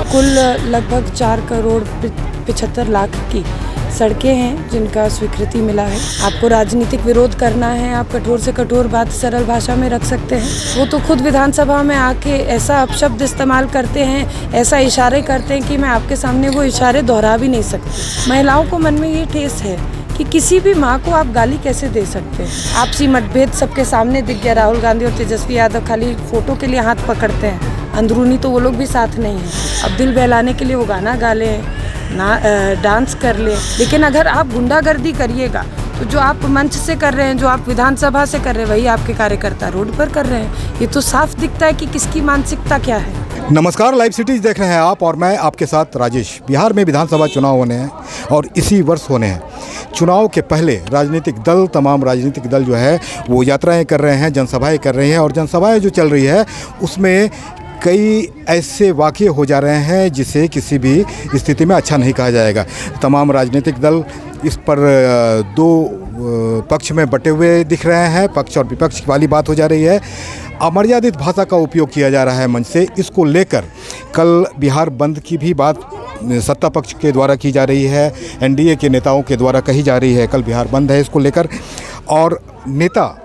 कुल लगभग 4 करोड़ 75 लाख की सड़कें हैं जिनका स्वीकृति मिला है। आपको राजनीतिक विरोध करना है, आप कठोर से कठोर बात सरल भाषा में रख सकते हैं। वो तो खुद विधानसभा में आके ऐसा अपशब्द इस्तेमाल करते हैं, ऐसा इशारे करते हैं कि मैं आपके सामने वो इशारे दोहरा भी नहीं सकती। महिलाओं को मन में ये ठेस है कि किसी भी माँ को आप गाली कैसे दे सकते हैं। आपसी मतभेद सबके सामने दिख गया। राहुल गांधी और तेजस्वी यादव खाली फोटो के लिए हाथ पकड़ते हैं, अंदरूनी तो वो लोग भी साथ नहीं हैं। अब दिल बहलाने के लिए वो गाना गा ले, डांस कर ले, लेकिन अगर आप गुंडागर्दी करिएगा तो जो आप मंच से कर रहे हैं, जो आप विधानसभा से कर रहे हैं, वही आपके कार्यकर्ता रोड पर कर रहे हैं। ये तो साफ दिखता है कि किसकी मानसिकता क्या है। नमस्कार, लाइव सिटीज देख रहे हैं आप और मैं आपके साथ राजेश। बिहार में विधानसभा चुनाव होने हैं और इसी वर्ष होने हैं। चुनाव के पहले राजनीतिक दल, तमाम राजनीतिक दल जो है वो यात्राएं कर रहे हैं, जनसभाएं कर रहे हैं और जनसभाएं जो चल रही है उसमें कई ऐसे वाक़ये हो जा रहे हैं जिसे किसी भी स्थिति में अच्छा नहीं कहा जाएगा। तमाम राजनीतिक दल इस पर दो पक्ष में बटे हुए दिख रहे हैं। पक्ष और विपक्ष वाली बात हो जा रही है। अमर्यादित भाषा का उपयोग किया जा रहा है मंच से। इसको लेकर कल बिहार बंद की भी बात सत्ता पक्ष के द्वारा की जा रही है, एनडीए के नेताओं के द्वारा कही जा रही है। कल बिहार बंद है इसको लेकर, और नेता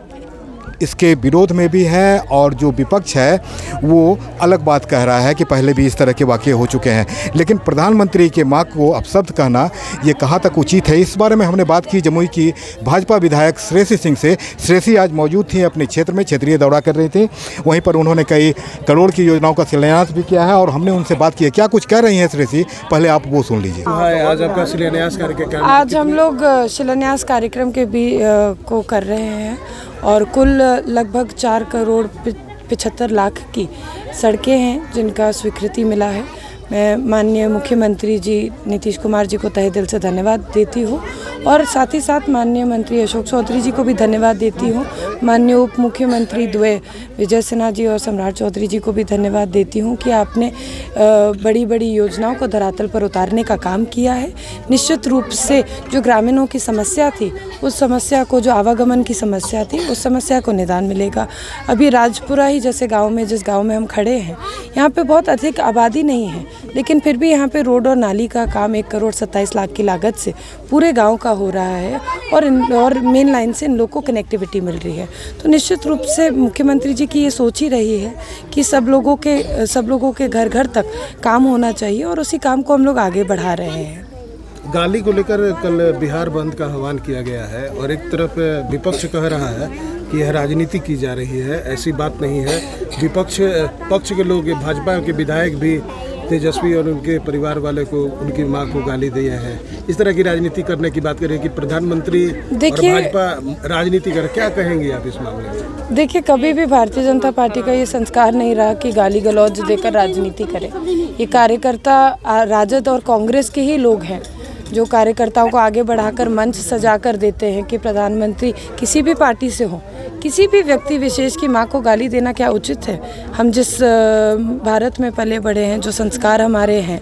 इसके विरोध में भी है और जो विपक्ष है वो अलग बात कह रहा है कि पहले भी इस तरह के वाक़ये हो चुके हैं। लेकिन प्रधानमंत्री के मां को अपशब्द कहना ये कहाँ तक उचित है, इस बारे में हमने बात की जमुई की भाजपा विधायक श्रेयसी सिंह से। श्रेयसी आज मौजूद थी अपने क्षेत्र में, क्षेत्रीय दौरा कर रही थी। वहीं पर उन्होंने कई करोड़ की योजनाओं का शिलान्यास भी किया है और हमने उनसे बात की है। क्या कुछ कह रही हैं श्रेयसी, पहले आप वो सुन लीजिए। आज आपका शिलान्यास करके आज हम लोग शिलान्यास कार्यक्रम के भी को कर रहे हैं और कुल लगभग 4 करोड़ 75 लाख की सड़कें हैं जिनका स्वीकृति मिला है। मैं माननीय मुख्यमंत्री जी नीतीश कुमार जी को तहे दिल से धन्यवाद देती हूँ और साथ ही साथ माननीय मंत्री अशोक चौधरी जी को भी धन्यवाद देती हूँ। माननीय उप मुख्यमंत्री द्वय विजय सिन्हा जी और सम्राट चौधरी जी को भी धन्यवाद देती हूँ कि आपने बड़ी बड़ी योजनाओं को धरातल पर उतारने का काम किया है। निश्चित रूप से जो ग्रामीणों की समस्या थी, उस समस्या को, जो आवागमन की समस्या थी, उस समस्या को निदान मिलेगा। अभी राजपुरा ही जैसे गाँव में, जिस गाँव में हम खड़े हैं, यहाँ पर बहुत अधिक आबादी नहीं है, लेकिन फिर भी यहाँ पे रोड और नाली का काम 1 करोड़ 27 लाख की लागत से पूरे गांव का हो रहा है और मेन लाइन से इन लोग को कनेक्टिविटी मिल रही है। तो निश्चित रूप से मुख्यमंत्री जी की ये सोच ही रही है कि सब लोगों के घर घर तक काम होना चाहिए और उसी काम को हम लोग आगे बढ़ा रहे हैं। गाली को लेकर कल बिहार बंद का आह्वान किया गया है और एक तरफ विपक्ष कह रहा है कि यह राजनीति की जा रही है। ऐसी बात नहीं है। विपक्ष पक्ष के लोग, भाजपा के विधायक भी तेजस्वी और उनके परिवार वाले को, उनकी मां को गाली दिए हैं। इस तरह की राजनीति करने की बात करें कि प्रधानमंत्री और भाजपा राजनीति कर, क्या कहेंगे आप इस मामले में? देखिए, कभी भी भारतीय जनता पार्टी का ये संस्कार नहीं रहा कि गाली गलौज देकर राजनीति करे। ये कार्यकर्ता राजद और कांग्रेस के ही लोग हैं जो कार्यकर्ताओं को आगे बढ़ाकर मंच सजा कर देते हैं कि प्रधानमंत्री किसी भी पार्टी से हो, किसी भी व्यक्ति विशेष की मां को गाली देना क्या उचित है? हम जिस भारत में पले बड़े हैं, जो संस्कार हमारे हैं,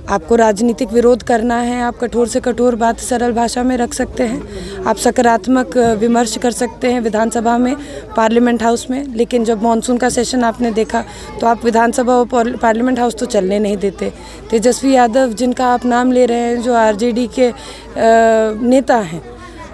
आपको राजनीतिक विरोध करना है, आप कठोर से कठोर बात सरल भाषा में रख सकते हैं, आप सकारात्मक विमर्श कर सकते हैं विधानसभा में, पार्लियामेंट हाउस में। लेकिन जब मानसून का सेशन आपने देखा तो आप विधानसभा और पार्लियामेंट हाउस तो चलने नहीं देते। तेजस्वी यादव, जिनका आप नाम ले रहे हैं, जो आरजेडी के नेता हैं,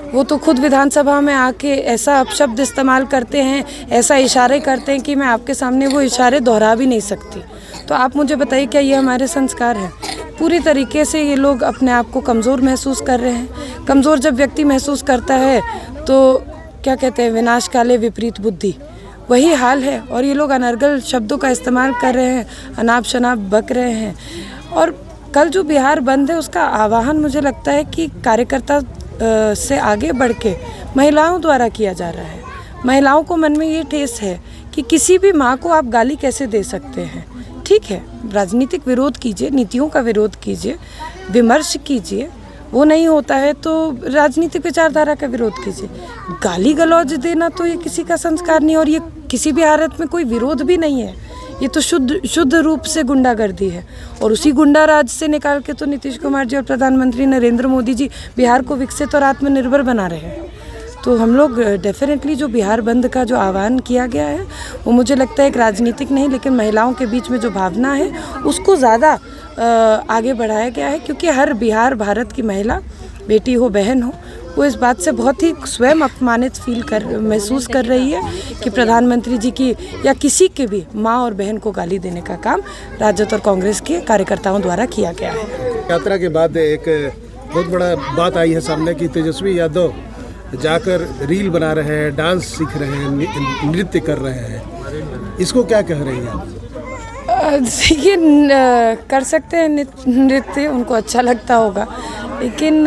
वो तो खुद विधानसभा में आके ऐसा अपशब्द इस्तेमाल करते हैं, ऐसा इशारे करते हैं कि मैं आपके सामने वो इशारे दोहरा भी नहीं सकती। तो आप मुझे बताइए, क्या ये हमारे संस्कार हैं? पूरी तरीके से ये लोग अपने आप को कमज़ोर महसूस कर रहे हैं। कमज़ोर जब व्यक्ति महसूस करता है तो क्या कहते हैं, विनाश काले विपरीत बुद्धि, वही हाल है। और ये लोग अनर्गल शब्दों का इस्तेमाल कर रहे हैं, अनाप शनाप बक रहे हैं। और कल जो बिहार बंद है उसका आह्वान मुझे लगता है कि कार्यकर्ता से आगे बढ़ के महिलाओं द्वारा किया जा रहा है। महिलाओं को मन में ये ठेस है कि किसी भी माँ को आप गाली कैसे दे सकते हैं। ठीक है, राजनीतिक विरोध कीजिए, नीतियों का विरोध कीजिए, विमर्श कीजिए, वो नहीं होता है तो राजनीतिक विचारधारा का विरोध कीजिए। गाली गलौज देना तो ये किसी का संस्कार नहीं, और ये किसी भी हालत में कोई विरोध भी नहीं है। ये तो शुद्ध रूप से गुंडागर्दी है। और उसी गुंडा राज से निकाल के तो नीतीश कुमार जी और प्रधानमंत्री नरेंद्र मोदी जी बिहार को विकसित और आत्मनिर्भर बना रहे हैं। तो हम लोग डेफिनेटली जो बिहार बंद का जो आह्वान किया गया है वो मुझे लगता है एक राजनीतिक नहीं, लेकिन महिलाओं के बीच में जो भावना है उसको ज़्यादा आगे बढ़ाया गया है, क्योंकि हर बिहार भारत की महिला, बेटी हो बहन हो, वो इस बात से बहुत ही स्वयं अपमानित महसूस कर रही है कि प्रधानमंत्री जी की या किसी के भी माँ और बहन को गाली देने का काम राजद और कांग्रेस के कार्यकर्ताओं द्वारा किया गया है। यात्रा के बाद एक बहुत बड़ा बात आई है सामने कि तेजस्वी यादव जाकर रील बना रहे हैं, डांस सीख रहे हैं, नृत्य कर रहे हैं, इसको क्या कह रही हैं आप? देखिए, कर सकते हैं नृत्य, उनको अच्छा लगता होगा, लेकिन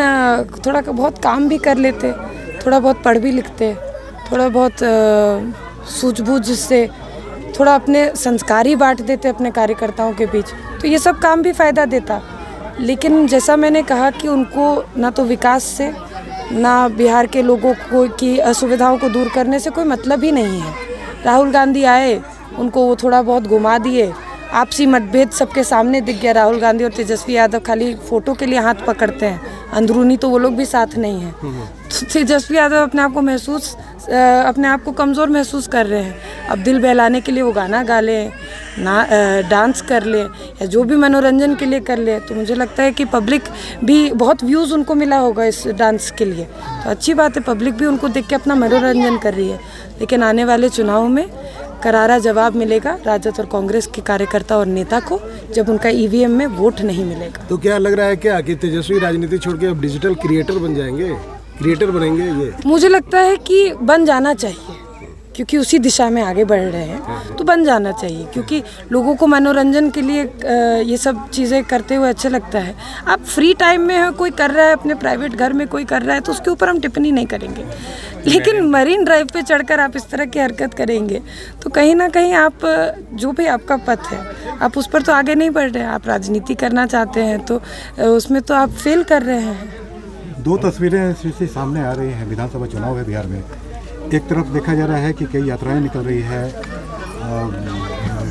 थोड़ा बहुत काम भी कर लेते, थोड़ा बहुत पढ़ भी लिखते, थोड़ा बहुत सूझबूझ से थोड़ा अपने संस्कार ही बांट देते अपने कार्यकर्ताओं के बीच, तो ये सब काम भी फ़ायदा देता। लेकिन जैसा मैंने कहा कि उनको ना तो विकास से, ना बिहार के लोगों को की असुविधाओं को दूर करने से कोई मतलब ही नहीं है। राहुल गांधी आए, उनको वो थोड़ा बहुत घुमा दिए, आपसी मतभेद सबके सामने दिख गया। राहुल गांधी और तेजस्वी यादव खाली फोटो के लिए हाथ पकड़ते हैं, अंदरूनी तो वो लोग भी साथ नहीं हैं। तो तेजस्वी यादव अपने आप को कमज़ोर महसूस कर रहे हैं। अब दिल बहलाने के लिए वो गाना गा लें, डांस कर लें, या जो भी मनोरंजन के लिए कर लें, तो मुझे लगता है कि पब्लिक भी बहुत व्यूज़ उनको मिला होगा इस डांस के लिए, तो अच्छी बात है, पब्लिक भी उनको देख के अपना मनोरंजन कर रही है। लेकिन आने वाले चुनाव में करारा जवाब मिलेगा राजद और कांग्रेस के कार्यकर्ता और नेता को, जब उनका ईवीएम में वोट नहीं मिलेगा। तो क्या लग रहा है क्या कि तेजस्वी राजनीति छोड़ के अब डिजिटल क्रिएटर बन जाएंगे, क्रिएटर बनेंगे? ये मुझे लगता है कि बन जाना चाहिए, क्योंकि उसी दिशा में आगे बढ़ रहे हैं, तो बन जाना चाहिए, क्योंकि लोगों को मनोरंजन के लिए ये सब चीज़ें करते हुए अच्छा लगता है। आप फ्री टाइम में है, कोई कर रहा है अपने प्राइवेट घर में, कोई कर रहा है, तो उसके ऊपर हम टिप्पणी नहीं करेंगे। लेकिन मरीन ड्राइव पे चढ़कर आप इस तरह की हरकत करेंगे, तो कहीं ना कहीं आप, जो भी आपका पथ है, आप उस पर तो आगे नहीं बढ़ रहे हैं। आप राजनीति करना चाहते हैं तो उसमें तो आप फेल कर रहे हैं। दो तस्वीरें से सामने आ रही हैं। विधानसभा चुनाव है बिहार में, एक तरफ देखा जा रहा है कि कई यात्राएं निकल रही है,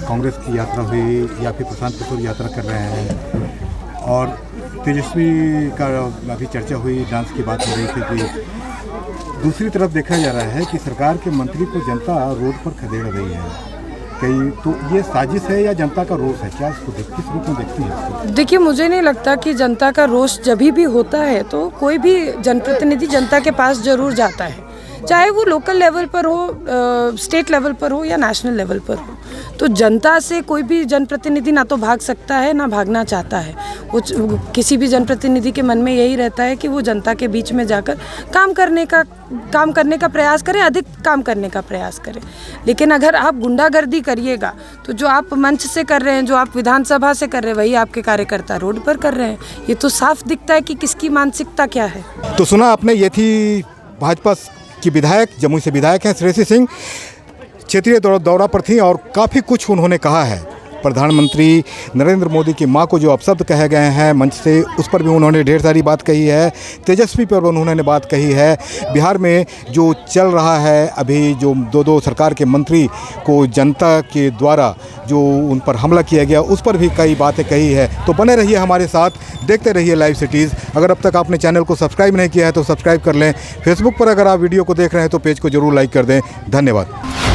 कांग्रेस की यात्रा हुई या फिर प्रशांत किशोर यात्रा कर रहे हैं, और तेजस्वी का अभी चर्चा हुई, डांस की बात हो रही थी कि दूसरी तरफ देखा जा रहा है कि सरकार के मंत्री को जनता रोड पर खदेड़ रही है कई, तो ये साजिश है या जनता का रोष है? क्या इसको किस रूप में देखती है? देखिए, मुझे नहीं लगता कि जनता का रोष जब भी होता है तो कोई भी जनप्रतिनिधि जनता के पास जरूर जाता है, चाहे वो लोकल लेवल पर हो, स्टेट लेवल पर हो या नेशनल लेवल पर हो। तो जनता से कोई भी जनप्रतिनिधि ना तो भाग सकता है ना भागना चाहता है। वो किसी भी जनप्रतिनिधि के मन में यही रहता है कि वो जनता के बीच में जाकर काम करने का प्रयास करें, अधिक काम करने का प्रयास करें। लेकिन अगर आप गुंडागर्दी करिएगा तो जो आप मंच से कर रहे हैं, जो आप विधानसभा से कर रहे हैं, वही आपके कार्यकर्ता रोड पर कर रहे हैं। ये तो साफ दिखता है कि किसकी मानसिकता क्या है। तो सुना आपने, ये थी भाजपा की विधायक, जमुई से विधायक हैं श्रेयसी सिंह, क्षेत्रीय दौरा पर थी और काफ़ी कुछ उन्होंने कहा है। प्रधानमंत्री नरेंद्र मोदी की मां को जो अपशब्द कहे गए हैं मंच से, उस पर भी उन्होंने ढेर सारी बात कही है। तेजस्वी पर उन्होंने बात कही है। बिहार में जो चल रहा है अभी, जो दो सरकार के मंत्री को जनता के द्वारा जो उन पर हमला किया गया, उस पर भी कई बातें कही है। तो बने रहिए हमारे साथ, देखते रहिए लाइव सिटीज़। अगर अब तक आपने चैनल को सब्सक्राइब नहीं किया है तो सब्सक्राइब कर लें। फेसबुक पर अगर आप वीडियो को देख रहे हैं तो पेज को जरूर लाइक कर दें। धन्यवाद।